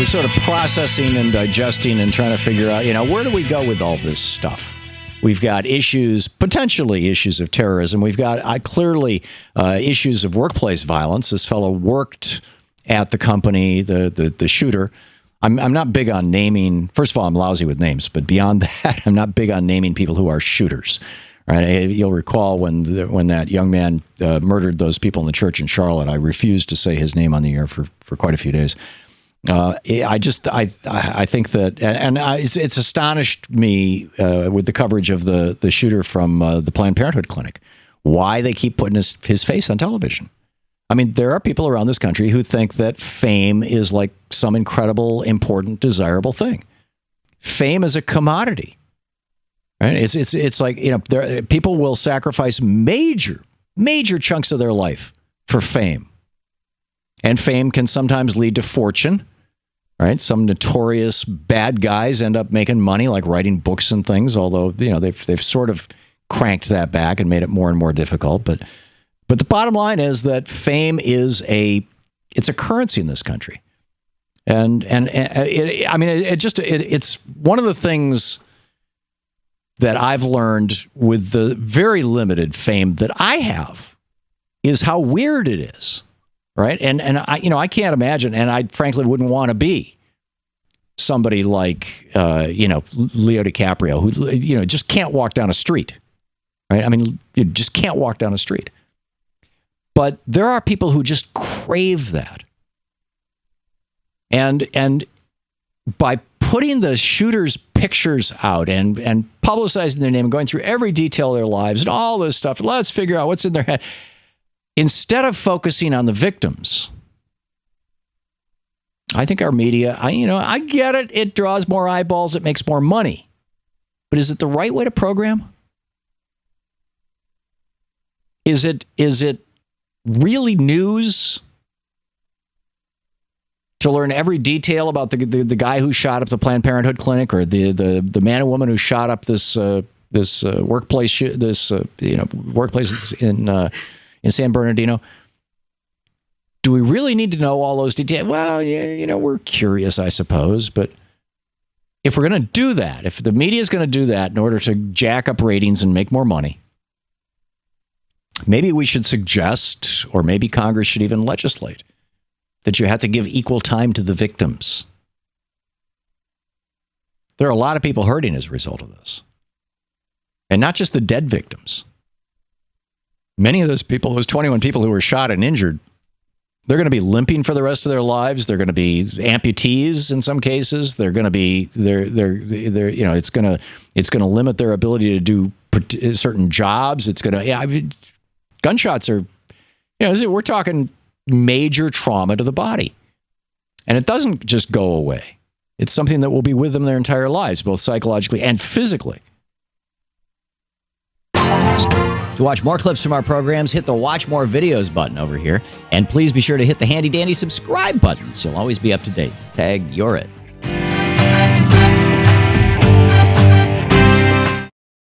we're sort of processing and digesting and trying to figure out, where do we go with all this stuff? We've got potentially issues of terrorism. We've got clearly issues of workplace violence. This fellow worked at the company, the shooter. I'm not big on naming. First of all, I'm lousy with names, but beyond that, I'm not big on naming people who are shooters. Right? You'll recall when that young man murdered those people in the church in Charlotte, I refused to say his name on the air for quite a few days. I think that, and it's astonished me with the coverage of the shooter from the Planned Parenthood clinic, why they keep putting his face on television. I mean, there are people around this country who think that fame is like some incredible, important, desirable thing. Fame is a commodity, right? It's like, people will sacrifice major chunks of their life for fame. And fame can sometimes lead to fortune, right? Some notorious bad guys end up making money, like writing books and things, although, they've sort of cranked that back and made it more and more difficult. But the bottom line is that fame is it's a currency in this country. And it's one of the things that I've learned with the very limited fame that I have is how weird it is. Right. And I can't imagine, and I frankly wouldn't want to be somebody like, Leo DiCaprio, who, just can't walk down a street. Right. I mean, you just can't walk down a street. But there are people who just crave that. And by putting the shooters' pictures out and publicizing their name and going through every detail of their lives and all this stuff, let's figure out what's in their head. Instead of focusing on the victims, I think our media, I get it. It draws more eyeballs. It makes more money. But is it the right way to program? Is it really news to learn every detail about the guy who shot up the Planned Parenthood clinic, or the man and woman who shot up this workplace workplace in San Bernardino? Do we really need to know all those details? Well, yeah, we're curious, I suppose. But if we're going to do that, if the media is going to do that in order to jack up ratings and make more money, maybe we should suggest, or maybe Congress should even legislate, that you have to give equal time to the victims. There are a lot of people hurting as a result of this. And not just the dead victims. Many of those people, those 21 people who were shot and injured, they're going to be limping for the rest of their lives. They're going to be amputees in some cases. They're going to be it's going to limit their ability to do certain jobs. It's going to gunshots are, we're talking major trauma to the body. And it doesn't just go away. It's something that will be with them their entire lives, both psychologically and physically. To watch more clips from our programs, hit the Watch More Videos button over here. And please be sure to hit the handy-dandy subscribe button so you'll always be up to date. Tag, you're it.